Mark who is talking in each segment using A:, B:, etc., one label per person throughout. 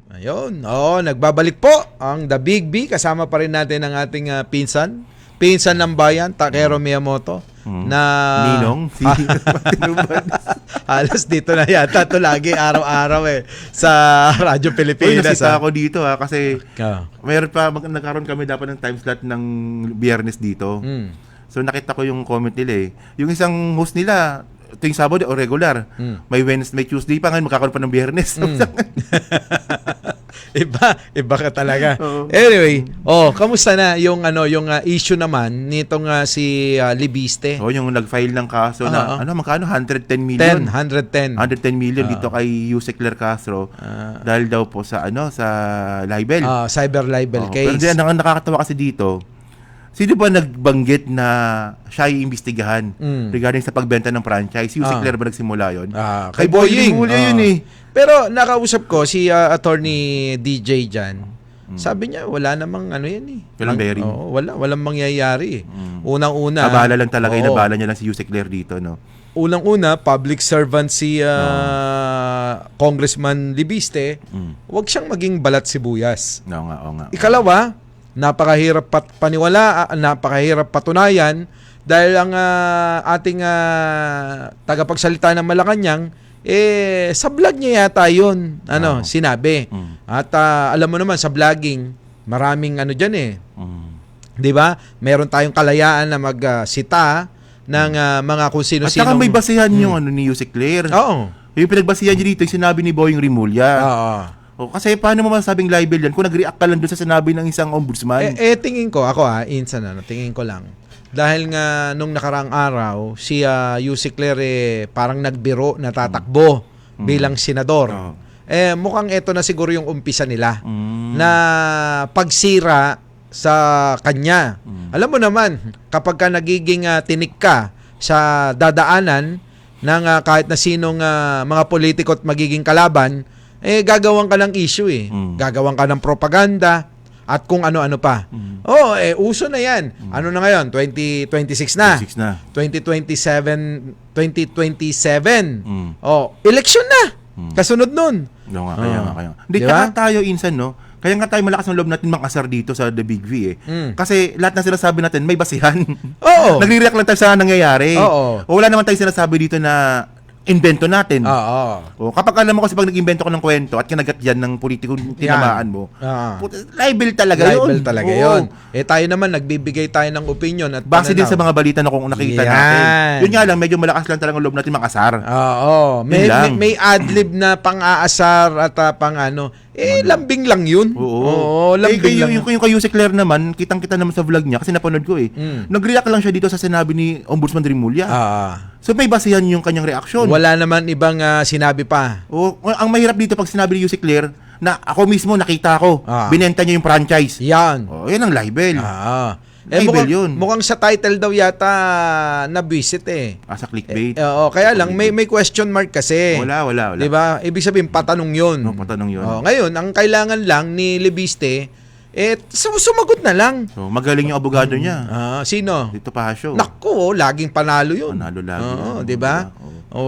A: Ayun. Oo, nagbabalik po ang The Big B. Kasama pa rin natin ang ating pinsan. Pinsan ng bayan, Takero Miyamoto. Na
B: Ninong.
A: halos dito na yata ito lagi araw-araw sa Radyo
B: Uy,
A: Pilipinas.
B: nasita ako dito kasi
A: Ah.
B: mayroon pa, nagkaroon kami dapat ng time slot ng Biyernes dito. So nakita ko yung comment nila eh. Yung isang host nila, tuwing Sabado o regular. May Wednesday, may Tuesday pa ngayon, magkakaroon pa ng Biyernes.
A: Iba ka talaga.
B: Oo.
A: Anyway, kamusta na yung issue naman nitong si Libiste?
B: Yung nag-file ng kaso na, magkano? 110 million?
A: 110
B: million dito kay Yusek Claire Castro dahil daw po sa libel.
A: Cyber libel case.
B: Pero ang nakakatawa kasi dito, sino ba nagbanggit na siya iimbestigahan regarding sa pagbenta ng franchise? Yusek Claire ba nagsimula yun?
A: Kay Boying.
B: Yun eh.
A: Pero nakausap ko si attorney DJ dyan. Sabi niya, wala namang yan eh.
B: Walang bearing.
A: Walang mangyayari eh. Unang-una.
B: Abala lang talaga, inabala niya lang si Yusek Claire dito, no?
A: Unang-una, public servant si Congressman Libiste, huwag siyang maging balat sibuyas.
B: Oo nga.
A: Ikalawa, napakahirap napakahirap patunayan dahil ang ating tagapagsalita ng Malacanang sa vlog niya yata yun sinabi. At alam mo naman sa vlogging maraming diyan eh. 'Di ba? Meron tayong kalayaan na magsita ng mga kung sino-sino.
B: At saka may basihan yung ni Yusek Claire.
A: Oo.
B: Yung pinagbasihan niya dito, yung sinabi ni Boying Rimulya.
A: Oo.
B: Kasi paano mo masabing libel yan kung nag-react ka lang doon sa sinabi ng isang ombudsman?
A: Tingin ko, insan tingin ko lang. Dahil nga nung nakaraang araw, si Yusek Claire parang nagbiro na tatakbo bilang senador. Mukhang ito na siguro yung umpisa nila na pagsira sa kanya. Alam mo naman, kapag ka nagiging tinik ka sa dadaanan ng kahit na sinong mga politiko at magiging kalaban, gagawan ka ng issue Gagawan ka ng propaganda at kung ano-ano pa. Uso na yan. Ano na ngayon? 2026 na. 2027. Election na. Kasunod nun.
B: Kaya. Hindi, kaya tayo insan, no? Kaya nga tayo malakas ng loob natin makasar dito sa The Big V Kasi lahat na sinasabi natin may basihan.
A: Oo.
B: Nagre-react lang tayo sa nangyayari.
A: Oo.
B: O wala naman tayo sinasabi dito na invento natin.
A: Oo.
B: Kapag alam mo kasi pag nag-invento ka ng kwento at kinagat yan ng politiko tinamaan mo, libel talaga yun.
A: Libel talaga yun. Tayo naman, nagbibigay tayo ng opinion at
B: base din sa mga balita na kung nakikita natin. Yun nga lang, medyo malakas lang talagang loob natin makasar.
A: Oo. May adlib na pang-aasar at lambing lang yun.
B: Oo,
A: lambing lang.
B: Yung kay Yusek Claire naman, kitang-kita naman sa vlog niya kasi napanood ko Nag-react lang siya dito sa sinabi ni Ombudsman Rimulya. So may basihan yung kanyang reaksyon.
A: Wala naman ibang sinabi pa.
B: Ang mahirap dito pag sinabi ni Yusek Claire na ako mismo nakita ko, binenta niya yung franchise.
A: Yan.
B: Yan ang libel. Libel yun.
A: Mukhang sa title daw yata na-visit
B: sa clickbait.
A: Kaya lang may question mark kasi.
B: Wala.
A: 'Di ba? Ibig sabihin patanong 'yun.
B: Patanong 'yun.
A: Ngayon, ang kailangan lang ni Libiste sumagot na lang.
B: So, magaling yung abogado niya.
A: Sino?
B: Dito Pasio.
A: Naku, laging panalo 'yun.
B: Panalo lagi.
A: 'Di ba?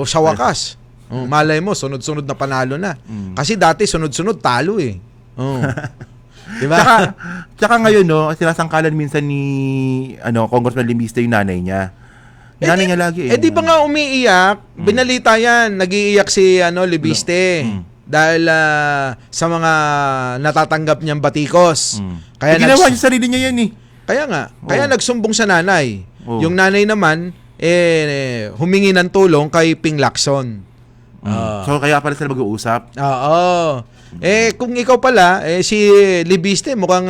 A: Sa wakas. Malay mo, sunod-sunod na panalo na. Kasi dati sunod-sunod talo Diba?
B: Tsaka ngayon, sinasangkalan minsan ni Congressman Libiste yung nanay niya. Nanay niya lagi
A: di ba nga umiiyak? Binalita yan. Nag-iiyak si Libiste. Dahil sa mga natatanggap niyang batikos.
B: Kaya ginawa niya sarili niya yan
A: Kaya nga. Kaya nagsumbong sa nanay. Yung nanay naman, humingi ng tulong kay Ping Lacson.
B: So kaya pala sila mag-uusap.
A: Kung ikaw pala, si Libiste mukhang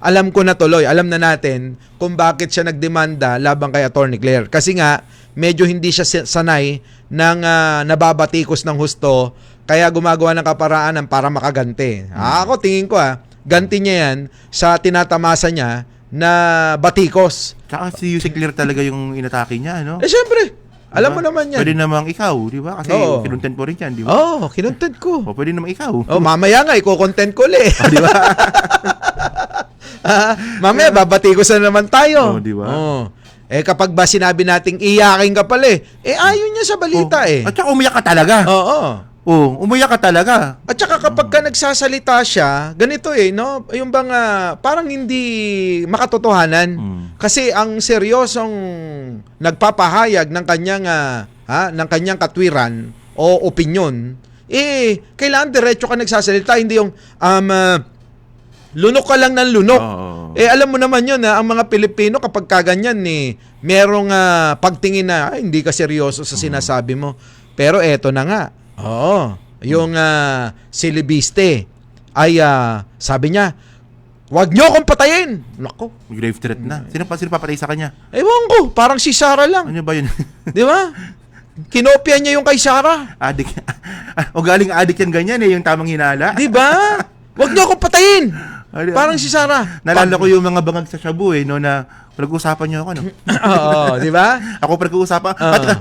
A: alam ko na tuloy, alam na natin kung bakit siya nagdemanda laban kay Attorney Claire. Kasi nga, medyo hindi siya sanay ng nababatikos ng husto, kaya gumagawa ng kaparaanan para makaganti. Ako tingin ko ganti niya yan sa tinatamasa niya na batikos.
B: Tsaka si Yusek Claire talaga yung inatake niya, no?
A: Siyempre. Alam mo naman yan.
B: Pwede namang ikaw, di ba? Kasi kinontent mo rin yan, di ba?
A: Kinontent ko.
B: Pwede namang ikaw.
A: Mamaya nga, iko-content ko ulit.
B: Di ba?
A: Mamaya, babati ko sa naman tayo.
B: Di ba?
A: Kapag ba sinabi nating iyakin ka pala ayaw niya sa balita
B: At saka umiyak ka talaga. umiyak ka talaga.
A: At saka kapag ka nagsasalita siya, ganito no? Yung bang parang hindi makatotohanan. Kasi ang seryosong nagpapahayag ng kanyang ng kanyang katwiran o opinyon, kailangan diretso ka nagsasalita, hindi yung lunok ka lang ng lunok. Alam mo naman yun, ang mga Pilipino kapag kaganyan, merong pagtingin na, hindi ka seryoso sa sinasabi mo. Pero eto na nga, yung si Libiste ay sabi niya, wag niyo akong patayin. Nako.
B: Grave threat na. Sino papatay sa kanya?
A: Ewan ko, parang si Sarah lang.
B: Ano ba yun?
A: Di ba? Kinopya niya yung kay Sarah.
B: Adik. O galing adik yan ganyan yung tamang hinala.
A: Di ba? Wag niyo akong patayin. Parang si Sarah.
B: Nalala ko yung mga bangag sa Shabu no, na pag-uusapan niyo ako, no?
A: Oo, di ba?
B: Ako pag-uusapan.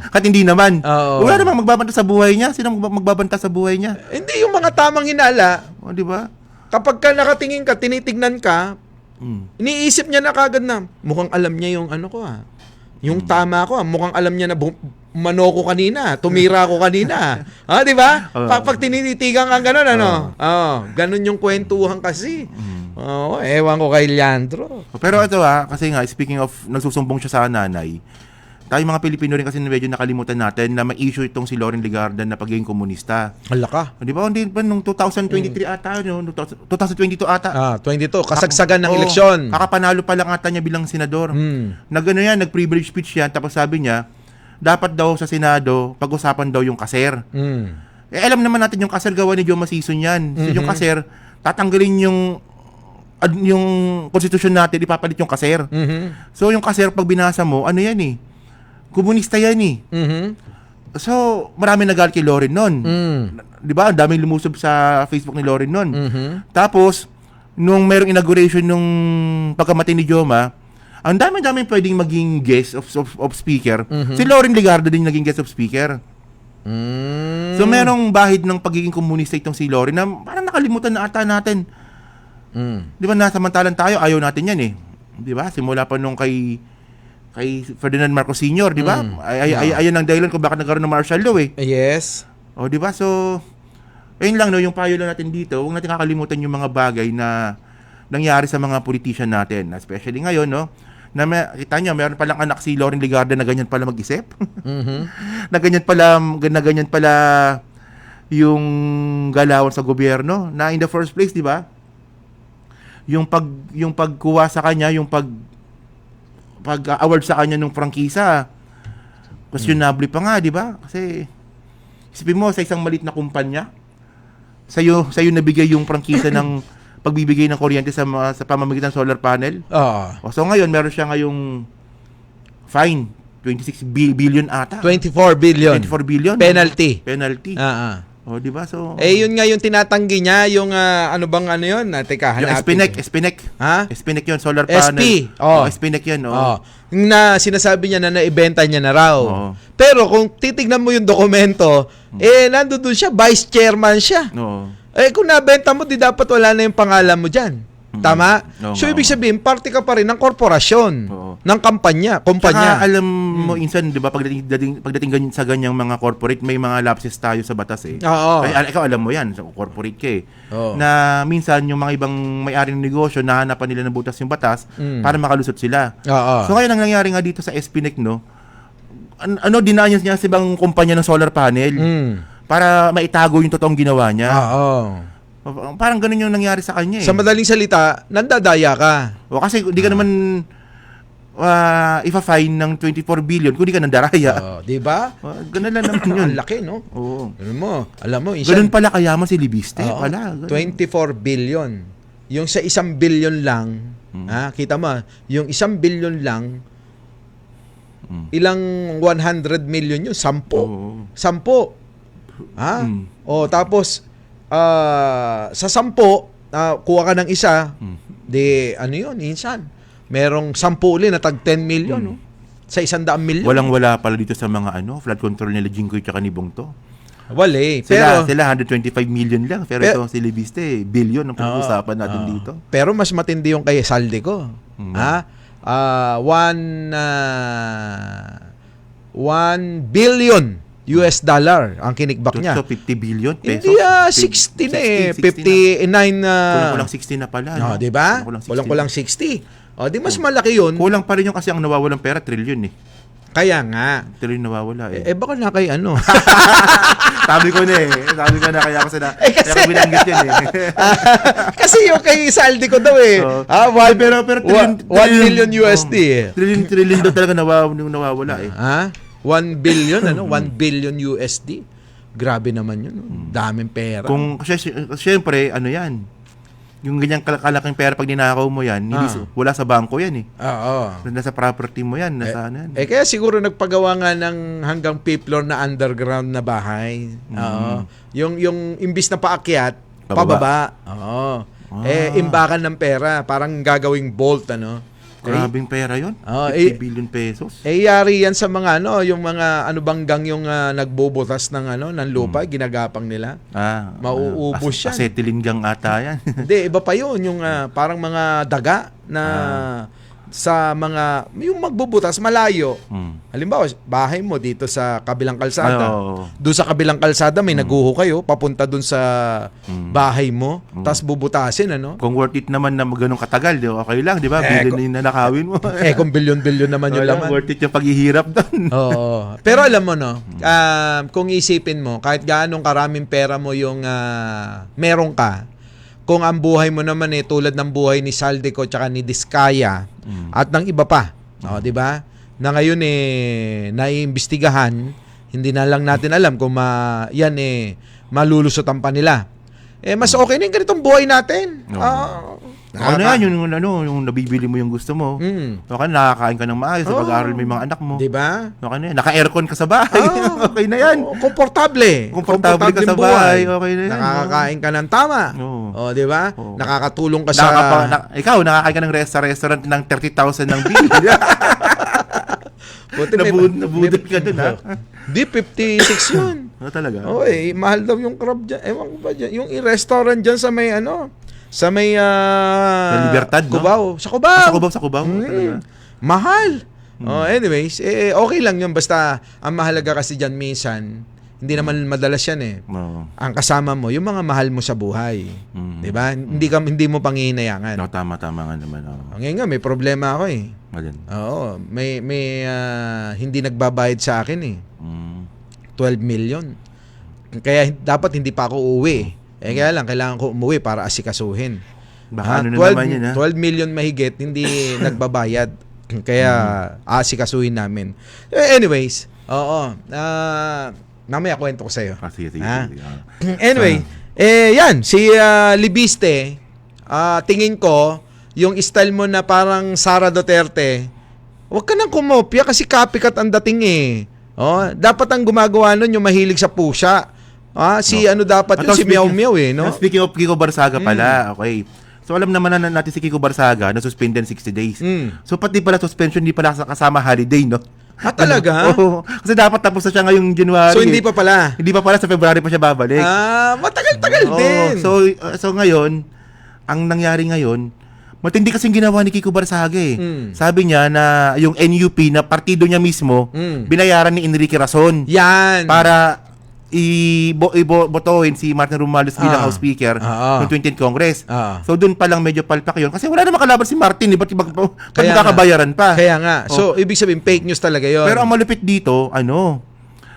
B: Kat hindi naman.
A: Oo.
B: Wala namang magbabanta sa buhay niya. Sino magbabanta sa buhay niya?
A: Hindi yung mga tamang hinala.
B: O, di ba?
A: Kapag ka nakatingin ka, tinitignan ka, iniisip niya na kagad na, mukhang alam niya yung ano ko yung tama ko mukhang alam niya na mano ko kanina, tumira ko kanina. Di ba? Pag tinititigan ka gano'n, ganun yung kwentuhan kasi. Ewan ko kay Leandro.
B: Pero ito kasi nga, speaking of, nagsusumbong siya sa nanay, tayo mga Pilipino rin kasi medyo nakalimutan natin na may issue itong si Loren Legarda na pagiging komunista.
A: Hala ka.
B: Di ba? Hindi ba nung 2023 ata, no? 2022 ata.
A: 22, kasagsagan ng eleksyon.
B: Kakapanalo pa lang ata niya bilang senador. Nag-privilege speech yan, tapos sabi niya, dapat daw sa Senado, pag-usapan daw yung kaser. Alam naman natin yung kaser gawa ni Joma Sison yan. So yung kaser, tatanggalin yung konstitusyon natin, ipapalit yung kaser. So yung kaser, pag binasa mo, ano yan komunista yan So, marami nagalit kay Loren nun. Di ba? Ang daming lumusob sa Facebook ni Loren nun. Tapos, nung merong inauguration nung pagkamatay ni Joma, ang dami-dami pwedeng maging guest of speaker. Si Loren Legarda din naging guest of speaker. So, merong bahid ng pagiging komunista itong si Loren na parang nakalimutan na ata natin. Di ba? Nasamantalan tayo, ayaw natin yan Di ba? Simula pa nung kay Ferdinand Marcos Sr., di ba? Ayan ang dahilan kung bakit nagkaroon ng martial law
A: Yes.
B: O, di ba? So, ayun lang, no, yung payo lang natin dito, huwag natin kakalimutan yung mga bagay na nangyari sa mga politician natin. Especially ngayon, no, na kita nyo, meron palang anak si Loren Legarda na ganyan pala mag-isip. na ganyan pala yung galawan sa gobyerno. Na in the first place, di ba? Yung pagkuha sa kanya, yung pag-award sa kanya ng prangkisa, questionable pa nga, di ba? Kasi, isipin mo, sa isang maliit na kumpanya, sa'yo nabigay yung prangkisa ng pagbibigay ng kuryente sa pamamagitan ng solar panel. So ngayon, meron siya ngayong fine, 26 billion ata.
A: 24 billion. Penalty.
B: O, di ba? So,
A: yun nga yung tinatanggi niya, yung ano bang ano yun? Teka, hanapin.
B: Yung Espinek. Espinek yun, solar panel.
A: SP.
B: Espinek yun.
A: Yung na sinasabi niya na naibenta niya na raw. Pero kung titignan mo yung dokumento, nandoon siya, vice chairman siya. Kung nabenta mo, di dapat wala na yung pangalan mo dyan. Tama? So, ibig sabihin, parte ka pa rin ng korporasyon, ng kumpanya.
B: Saka, alam mo, insan, di ba, pagdating ganyan sa ganyang mga corporate, may mga lapses tayo sa batas Ikaw, alam mo yan, so, corporate ka na minsan, yung mga ibang may-ari ng negosyo, nahanapan nila ng butas yung batas para makalusot sila. So, ngayon, ang nangyari nga dito sa Espinek, no, dinaan niya sa ibang kumpanya ng solar panel para maitago yung totoong ginawa niya. Parang ganun yung nangyari sa kanya
A: Sa madaling salita, nandadaya ka.
B: Kasi di ka naman ifa-fine ng 24 billion kung di ka nandaraya.
A: Di ba?
B: Ganun lang naman yun.
A: Ang laki, no? Alam mo,
B: ganun pala kayaman si Libiste.
A: 24 billion. Yung sa 1 billion lang, kita mo, yung 1 billion lang, ilang 100 million yun? 10. 10. Tapos, sa 10, kuha ka ng isa, ano yun, insan. Merong 10 ulit na tag 10 million, no? Sa 100 million.
B: Walang-wala pala dito sa mga flood control nila Jinggoy tsaka ni Bongto.
A: Wala
B: Sila 125 million lang, pero ito si Libiste, billion ang pag-uusapan natin dito.
A: Pero mas matindi yung kay Saldi ko. 1 billion US dollar ang kinikbak niya.
B: So, 50 billion pesos?
A: Hindi, 60 na eh. 59 na.
B: Kulang-kulang 60 na pala.
A: No, di ba? Kulang-kulang 60. O, di mas malaki yun.
B: Kulang pa rin yung kasi ang nawawalang pera, trillion eh.
A: Kaya nga.
B: Trillion nawawala eh.
A: Baka na kay ano.
B: Sabi ko na kaya ako
A: kasi,
B: kaya ko binanggit yun eh.
A: Kasi yung kay Saldi ko daw eh.
B: Pero
A: 1 million USD eh.
B: Trillion daw talaga nawawala eh.
A: 1 billion, 1 billion USD. Grabe naman yun. Daming pera.
B: Kung, syempre, ano yan, yung ganyang kalaking pera pag ninakaw mo yan, wala sa bangko yan eh.
A: Oo.
B: Nasa property mo yan, nasa ano yan.
A: Kaya siguro nagpagawa nga ng hanggang fifth floor na underground na bahay. Oo. Yung imbis na paakyat, pababa. Oo. Imbakan ng pera, parang gagawing vault, ano.
B: Grabing pera yun. 50 billion pesos.
A: Yari yan sa mga yung mga banggang yung nagbubutas ng ng lupa, ginagapang nila. Mauubos yan.
B: Acetylene gang ata yan.
A: Hindi, iba pa yun, yung parang mga daga na sa mga yung magbubutas malayo. Halimbawa, bahay mo dito sa kabilang kalsada. Doon sa kabilang kalsada may naguho kayo papunta doon sa bahay mo, tapos bubutasin
B: Kung worth it naman na ganun katagal, okay lang, di ba? Billion na nakawin mo.
A: Kung bilyon-bilyon naman yung laman.
B: Worth it yung paghihirap doon.
A: Oo. Pero alam mo kung isipin mo, kahit gaano karaming pera mo yung meron ka, kung ang buhay mo naman tulad ng buhay ni Saldico tsaka ni Diskaya at ng iba pa, di ba? Na ngayon naiimbestigahan, hindi na lang natin alam kung yan malulusotan pa nila. Mas okay na yung ganitong buhay natin.
B: Ano yan, yung nabibili mo yung gusto mo. Okay, nakakain ka ng maayos sa pag-aaral mo yung mga anak mo.
A: Di ba?
B: Okay na yan. Naka-aircon ka sa bahay. Okay na yan.
A: Komportable
B: Komportable ka sa bahay. Okay na yan.
A: Nakakakain ka ng tama. Di ba? Nakakatulong ka sa...
B: Ikaw, nakakain ka ng restaurant ng 30,000 ng bill. Nabudol ka dun, ha?
A: Di, 56 yun.
B: Talaga?
A: Mahal daw yung crab dyan. Ewan ko ba dyan. Yung restaurant dyan sa may sa may
B: Libertad,
A: Cubao. Sa Cubao.
B: Sa Cubao.
A: Mahal. Anyways, okay lang yun. Basta, ang mahalaga kasi dyan minsan, hindi naman madalas yan ang kasama mo, yung mga mahal mo sa buhay. Diba? Hindi mo pangihinayangan.
B: Tama nga naman.
A: Ngayon nga, may problema ako
B: Alin?
A: Oo. May hindi nagbabayad sa akin 12 million. Kaya dapat hindi pa ako uuwi. Kaya lang, kailangan ko umuwi para asikasuhin.
B: Baka 12
A: million mahigit, hindi nagbabayad. Kaya asikasuhin namin. Anyways, mamaya kwento ko sa'yo.
B: Sige.
A: Anyway, yan, si Libiste, tingin ko, yung style mo na parang Sara Duterte, huwag ka nang kumopya kasi copycat ang dating dapat ang gumagawa nun yung mahilig sa pusa. Dapat yun, si Meow Meow no?
B: Speaking of Kiko Barsaga pala, okay. So alam naman na natin si Kiko Barsaga na suspended 60 days. So pati pala suspension, hindi pala kasama holiday, no?
A: Talaga?
B: Kasi dapat tapos na siya ngayong January.
A: So hindi pa pala?
B: Hindi pa pala, sa February pa siya babalik.
A: Matagal-tagal din.
B: So ngayon, ang nangyari ngayon, matindi kasing ginawa ni Kiko Barsaga Sabi niya na yung NUP na partido niya mismo, binayaran ni Enrique Rason.
A: Yan.
B: Para ibotohin si Martin Romualdez bilang House Speaker ng 20th Congress. So doon pa lang medyo palpak yun. Kasi wala naman kalaban si Martin. Ba't magkakabayaran pa?
A: Kaya nga. So, ibig sabihin, fake news talaga yun.
B: Pero ang malupit dito,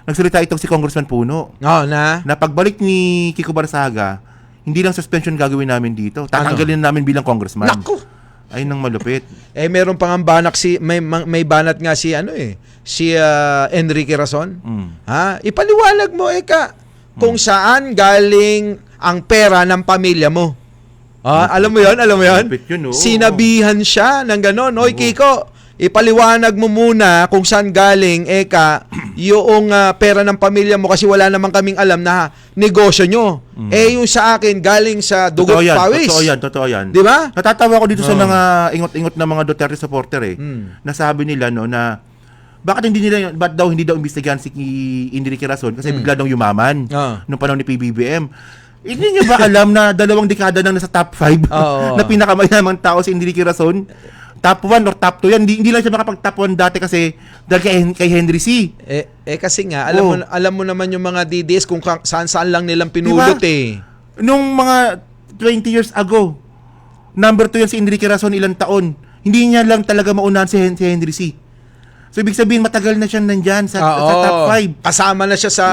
B: nagsalita itong si Congressman Puno.
A: Na
B: pagbalik ni Kiko Barsaga, hindi lang suspension gagawin namin dito. Tatanggalin namin bilang congressman.
A: Naku!
B: Ay, nang malupit.
A: Meron pang banak may banat nga si Enrique Rason. Ipaliwanag mo kung saan galing ang pera ng pamilya mo. Alam mo 'yon? Sinabihan siya ng gano'n. Oy, Kiko, ipaliwanag mo muna kung saan galing yung pera ng pamilya mo kasi wala namang kaming alam na negosyo nyo. Yung sa akin galing sa dugot pawis.
B: Totoo yan.
A: Di ba?
B: Natatawa ko dito sa mga ingot-ingot na mga Duterte supporter Nasabi nila na bakit daw hindi daw imbestigahan si Enrique Rason kasi bigla daw yumaman nung panahon ni PBBM. Hindi niyo ba alam na 2 dekada nang nasa top 5 na pinakamayamang tao si Enrique Rason? top 1 or top 2 yan. Hindi lang siya makapag-top 1 dati kasi dahil kay Henry C.
A: Kasi nga, alam mo naman yung mga DDS kung saan-saan lang nilang pinulot
B: Nung mga 20 years ago, number 2 yan si Enrique Razon ilang taon. Hindi niya lang talaga maunahan si Henry C. So, ibig sabihin, matagal na siyang nandyan sa top 5.
A: Kasama na siya sa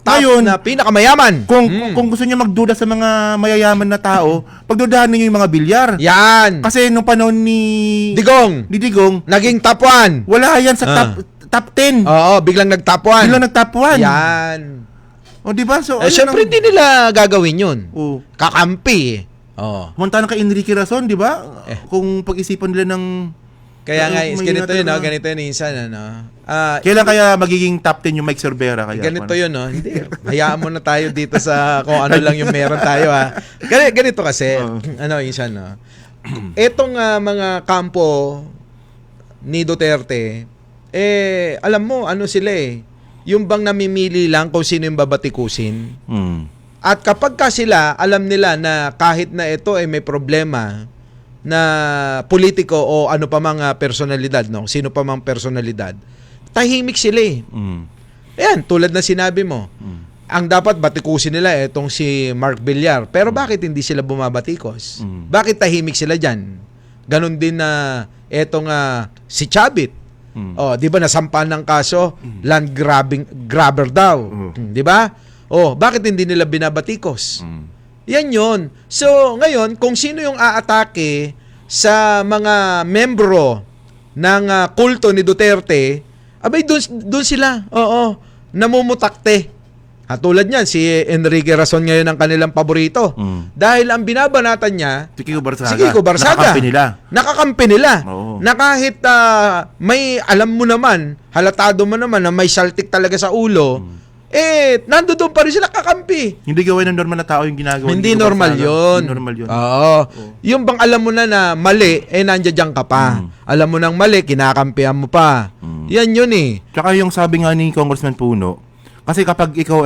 A: top
B: ngayon,
A: na pinakamayaman.
B: Kung gusto niya magduda sa mga mayayaman na tao, pagdudahan niyo yung mga bilyar.
A: Yan.
B: Kasi nung panahon ni Digong,
A: naging top 1.
B: wala yan sa top 10.
A: Oo, biglang nag-top 1.
B: Biglang nag-top 1.
A: Yan.
B: O, di ba? So,
A: syempre, hindi nila gagawin yun. Kakampi.
B: Pumunta na kay Enrique Razon, di ba? Kung pag-isipan nila ng...
A: Kaya nga, ganito yun, insan,
B: Kailan kaya magiging top 10 yung Mike Cervera? Kaya,
A: ganito yun, no? Hindi. Hayaan mo na tayo dito sa kung ano lang yung meron tayo, ha? Ganito kasi, insan, no? Etong mga kampo ni Duterte, alam mo, ano sila yung bang namimili lang kung sino yung babatikusin. At kapag ka sila, alam nila na kahit na ito ay may problema na politiko o ano pa mga personalidad, no? Sino pa mang personalidad, tahimik sila Ayan, tulad na sinabi mo. Ang dapat batikusin nila itong si Mark Villar. Pero bakit hindi sila bumabatikos? Bakit tahimik sila dyan? Ganon din na etong si Chavit. Di ba nasampahan ng kaso, land grabber daw. Di ba? Bakit hindi nila binabatikos? Yan yun. So, ngayon, kung sino yung aatake sa mga membro ng kulto ni Duterte, abay, dun sila, namumutakte. Tulad niyan, si Enrique Razon ngayon ang kanilang paborito. Dahil ang binabanatan niya, si Kiko Barsaga. Nakakampi nila. Na kahit may, alam mo naman, halatado mo naman na may saltik talaga sa ulo, nandoon pa rin sila kakampi.
B: Hindi gawin ng normal na tao yung ginagawa.
A: Hindi normal yun. Oo. Yung bang alam mo na mali, nandiyan ka pa. Alam mo nang mali, kinakampihan mo pa. Yan yun
B: Tsaka yung sabi nga ni Congressman Puno, kasi kapag ikaw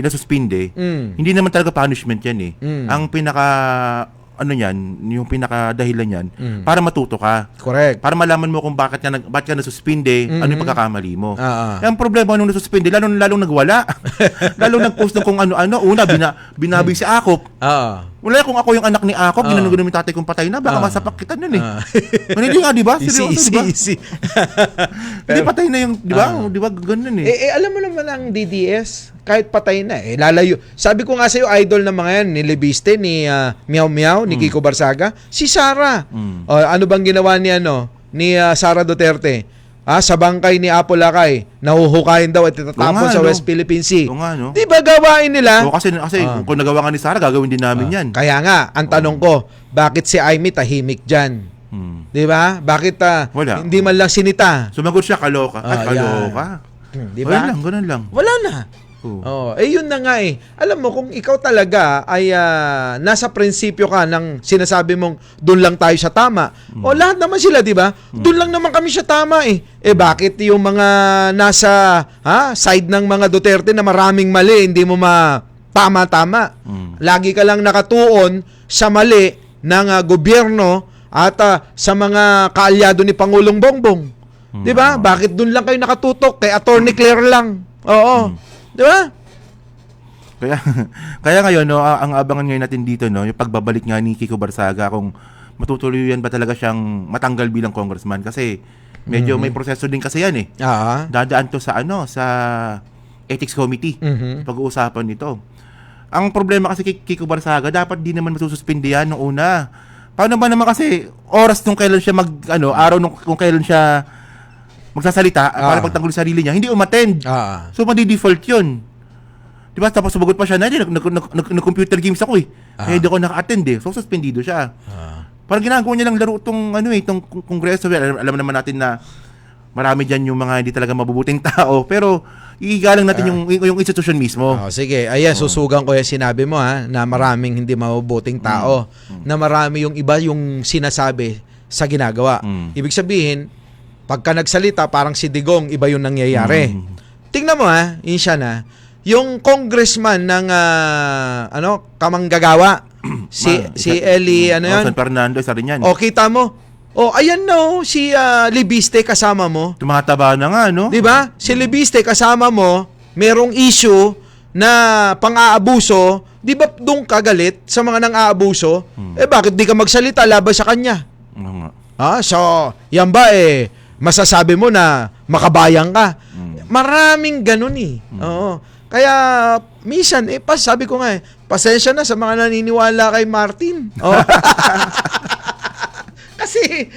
B: nasuspinde, hindi naman talaga punishment yan Ang yung pinaka-dahilan yan, para matuto ka.
A: Correct.
B: Para malaman mo kung bakit ka nasuspinde, ano yung pagkakamali mo. Ang problema nung nasuspinde, lalong nagwala. Lalong nag-post ng kung ano-ano. Una, binabi si Akop. Wala kung ako yung anak ni Akop, ginanong yung tatay kong patay na, baka masapak kita nun Hindi nga, di ba? Seryoso, di ba? Hindi patay na yung, di ba? Di ba, ganun
A: alam mo naman ang DDS, kahit patay na, lalayo. Sabi ko nga sa'yo, idol ng mga yan, ni Lebiste, ni Meow Meow, ni Kiko Barsaga, si Sara. Ano bang ginawa ni Sara Duterte? Sa bangkay ni Apo Lakay, nahuhukayin daw at itatapon sa West Philippine Sea. Di ba gawain nila?
B: Kasi kung nagawa nga ni Sara, gagawin din namin yan.
A: Kaya nga, ang tanong ko, bakit si Aimee tahimik dyan? Di ba? Bakit hindi man lang sinita?
B: Sumagot siya, kaloka. Kaloka.
A: Di ba?
B: Ganun lang.
A: Wala na. Yun na nga Alam mo, kung ikaw talaga ay nasa prinsipyo ka ng sinasabi mong doon lang tayo sa tama. Lahat naman sila, di ba? Doon lang naman kami sa tama bakit yung mga nasa side ng mga Duterte na maraming mali, hindi mo tama-tama? Lagi ka lang nakatuon sa mali ng gobyerno at sa mga kaalyado ni Pangulong Bongbong. Di ba? Bakit doon lang kayo nakatutok? Kay Attorney Claire lang. Di ba?
B: Kaya ngayon, ang abangan ngayon natin dito, yung pagbabalik nga ni Kiko Barsaga, kung matutuloy yan ba talaga siyang matanggal bilang congressman. Kasi medyo may proseso din kasi yan Dadaan to sa Ethics Committee. Pag-uusapan nito. Ang problema kasi kay Kiko Barsaga, dapat di naman masususpindi yan noong una. Paano ba naman kasi oras nung kailan siya araw kung kailan siya magsasalita para pagtanggol sa sarili niya, hindi umattend. So, madi-default yun. Diba? Tapos sumagot pa siya na, nag-computer games ako Kaya hindi ako naka-attend So, suspendido siya. Parang ginagawa niya lang laro itong kongreso. Alam naman natin na marami dyan yung mga hindi talaga mabubuting tao. Pero, iigalang natin yung institution mismo.
A: Sige, ayan, susugan ko yung sinabi mo na maraming hindi mabubuting tao. Na marami yung iba yung sinasabi sa ginagawa. Ibig sabihin, pagka nagsalita, parang si Digong, iba yung nangyayari. Tingnan mo yun siya yung congressman ng Kamanggagawa, si Eli,
B: San Fernando, isa rin yan.
A: Kita mo, Oh, ayan no, si Libiste kasama mo.
B: Tumataba na nga, no?
A: 'Di ba? Si Libiste kasama mo, merong issue na pang-aabuso, 'di ba doon kagalit sa mga nang-aabuso? Eh bakit di ka magsalita laban sa kanya?
B: Oo nga.
A: So, yan ba masasabi mo na makabayang ka? Maraming ganun Oo. Kaya, minsan, sabi ko nga pasensya na sa mga naniniwala kay Martin. Oh. Kasi,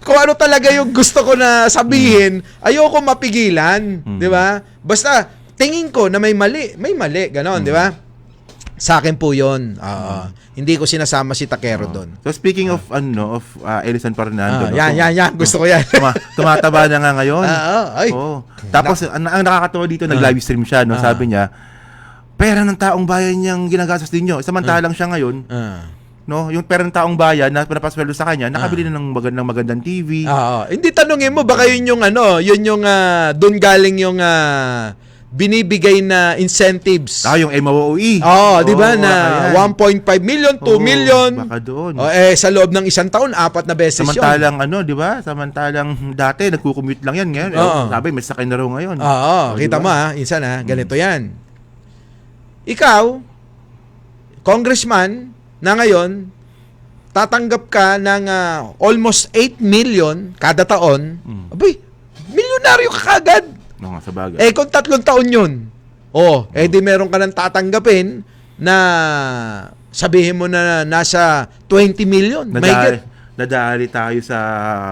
A: kung ano talaga yung gusto ko na sabihin, ayoko mapigilan. Di ba? Basta, tingin ko na may mali, ganon, di ba? Sa akin po yun. Hindi ko sinasama si Takero doon.
B: So speaking of Elison Fernando,
A: Yan. Gusto ko yan.
B: Tumataba na nga ngayon.
A: Ay.
B: Tapos ang nakakatawa dito, nag-live stream siya, no? Sabi niya, pera ng taong bayan niyang ginagastos din niyo. Samantalang siya ngayon, no, yung pera ng taong bayan na pinapasweldo sa kanya, nakabili na ng magandang TV.
A: Hindi, tanungin mo baka yun yung doon galing yung binibigay na incentives.
B: Yung MOOE.
A: Di ba na 1.5 million, 2 million.
B: Baka doon.
A: Sa loob ng isang taon, 4 na beses yun.
B: Samantalang di ba? Samantalang dati nagko-commute lang yan ngayon. Sabi may sakay na raw ngayon.
A: Kita mo insan ganito yan. Ikaw, congressman na ngayon, tatanggap ka ng almost 8 million kada taon. Abay, milyonaryo ka kagad.
B: No, nga, sa bagay.
A: Kung 3 taon yun, di meron ka nang tatanggapin na sabihin mo na nasa 20 million.
B: Nadali tayo sa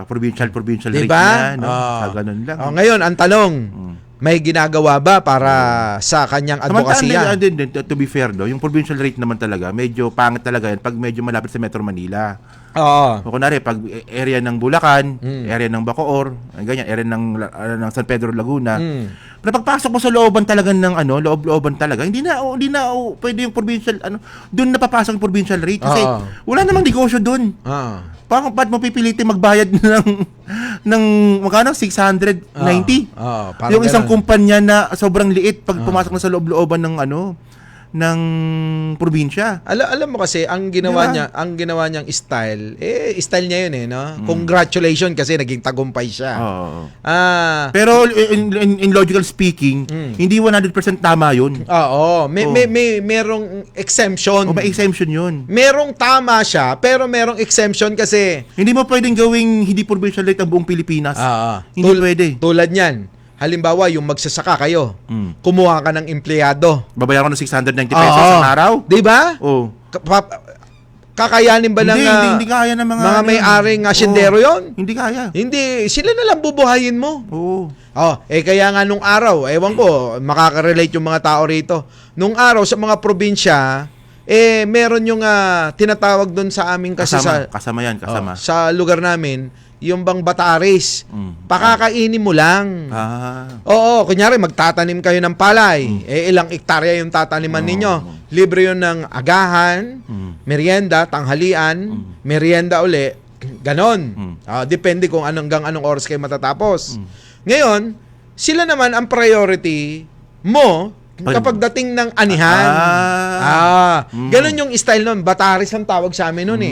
B: provincial rate
A: diba?
B: niya. No? Sa ganun lang.
A: Ngayon, ang tanong, may ginagawa ba para sa kanyang advokasya?
B: To be fair, yung provincial rate naman talaga, medyo pangit talaga yan pag medyo malapit sa Metro Manila. O kunwari, pag area ng Bulacan, area ng Bacoor, ganyan, area ng San Pedro Laguna. Pero pagpasok mo sa looban talaga ng loob-looban talaga, hindi na pwede yung provincial, doon na papasok yung provincial rate kasi wala namang negosyo doon. Parang ba't mo pipilitin magbayad ng magkano? 690? Yung isang kumpanya na sobrang liit pag pumasok na sa loob-looban ng probinsya.
A: Alam mo kasi ang ginawa niyang style, style niya 'yun no. Congratulations kasi naging tagumpay siya.
B: Pero in logical speaking, hindi 100% tama 'yun.
A: May merong exemption.
B: May exemption 'yun.
A: Merong tama siya, pero merong exemption kasi
B: hindi mo pwedeng gawing hindi provincial rate ang buong Pilipinas. Hindi pwede.
A: Tulad niyan. Halimbawa, yung magsasaka kayo, kumuha ka ng empleyado.
B: Babayaran ko ng 690 pesos sa araw?
A: Di ba? Kakayanin ba
B: hindi kaya ng
A: mga may-aring asyendero yon?
B: Hindi kaya.
A: Hindi, sila na lang bubuhayin mo.
B: Oo.
A: Kaya nga nung araw, ewan ko, makaka-relate yung mga tao rito. Nung araw sa mga probinsya, meron yung tinatawag doon sa aming kasi
B: kasama yan.
A: Sa lugar namin, yung bang bataris, pakakainin mo lang. Kunyari magtatanim kayo ng palay, ilang ektarya yung tataniman ninyo. Libre yun ng agahan, merienda, tanghalian, merienda uli, ganon. Depende kung hanggang anong oras kayo matatapos. Ngayon, sila naman ang priority mo kapag dating ng anihan. Ganon yung style nun. Bataris ang tawag sa amin nun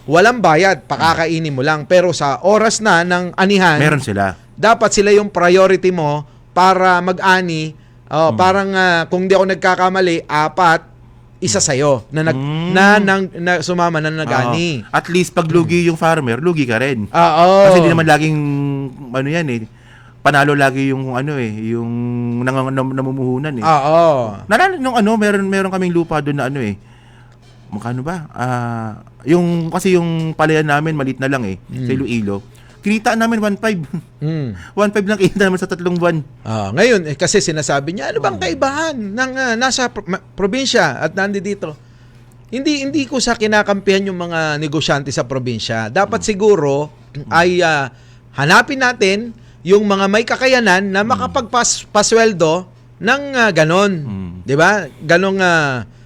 A: Walang bayad, pakakainin mo lang. Pero sa oras na ng anihan,
B: meron sila.
A: Dapat sila yung priority mo para mag-ani. Parang kung di ako nagkakamali, 4, isa sa'yo na sumama na nag-ani.
B: At least pag lugi yung farmer, lugi ka rin. Kasi hindi naman laging panalo lagi yung yung namumuhunan meron kaming lupa doon na magkano ba? Yung kasi yung palayan namin maliit na lang sa Iloilo. Kinita namin 1.5. 1.5 lang kita naman sa 3 buwan.
A: Ngayon kasi sinasabi niya, ano bang kaibahan ng nasa probinsya at nandito? Hindi ko sa kinakampihan yung mga negosyante sa probinsya. Dapat siguro ay hanapin natin yung mga may kakayanan na makapagpasweldo ng ganon. 'Di ba? Ganong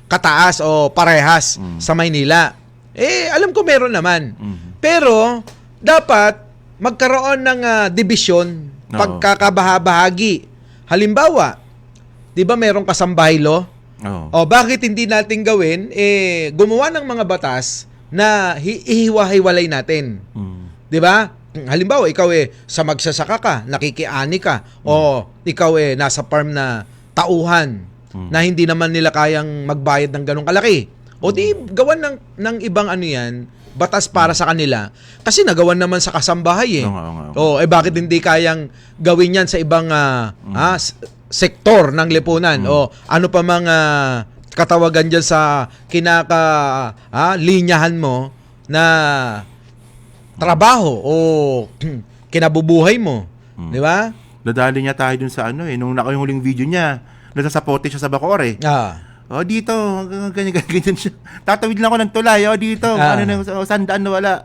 A: kataas o parehas sa Maynila. Alam ko meron naman. Pero dapat magkaroon ng division, pagkakabahabahagi. Halimbawa, 'di ba merong kasambaylo? Bakit hindi natin gawin gumawa ng mga batas na ihiwa-hiwalay natin. 'Di ba? Halimbawa, ikaw sa magsasaka ka, nakikiani ka, o ikaw nasa farm na tauhan na hindi naman nila kayang magbayad ng ganong kalaki. O di gawan ng ibang ano 'yan, batas para sa kanila kasi nagawan naman sa kasambahay
B: Oo nga.
A: bakit hindi kayang gawin 'yan sa ibang sektor ng lipunan o ano pa mga katawagan diyan sa linyahan mo na trabaho o kinabubuhay mo, 'di ba?
B: Nadali niya tayo dun sa nung yung huling video niya, nasasapote siya sa Bacoor dito, ganyan siya. Tatawid lang ako ng tulay, dito, sandaan na wala.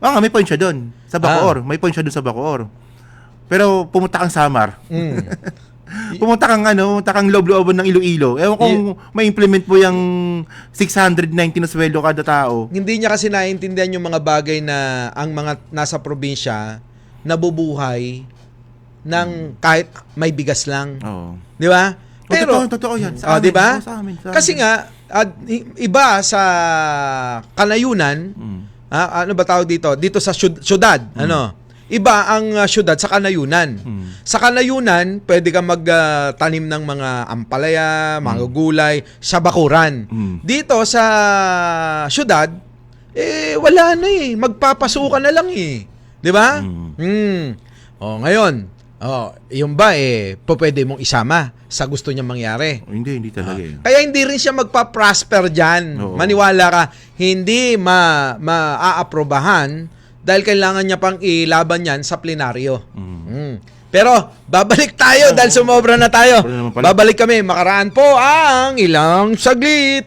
B: May point siya doon, sa Bacoor. May point siya doon sa Bacoor. Pero pumunta kang Samar. pumunta kang loob-looban ng Iloilo. Ewan kung may implement mo yung 690 na sweldo kada tao.
A: Hindi niya kasi naiintindihan yung mga bagay na ang mga nasa probinsya nabubuhay ng kahit may bigas lang.
B: Oo.
A: Di ba? Pero
B: totoo yan. Sa amin,
A: di ba?
B: Sa amin.
A: Kasi nga iba sa Kanayunan, ano ba tawag dito? Dito sa syudad, iba ang syudad sa Kanayunan. Sa Kanayunan, pwede ka magtanim ng mga ampalaya, mga gulay sa bakuran. Dito sa syudad, wala na magpapasukan na lang 'Di ba? Ngayon, yung ba pwede mong isama sa gusto niya mangyari?
B: Hindi talaga
A: Kaya hindi rin siya magpa-prosper diyan. Maniwala ka, hindi maaaprobahan dahil kailangan niya pang ilaban yan sa plenaryo. Pero babalik tayo dahil sumobra na tayo. Babalik kami. Makaraan po ang ilang saglit.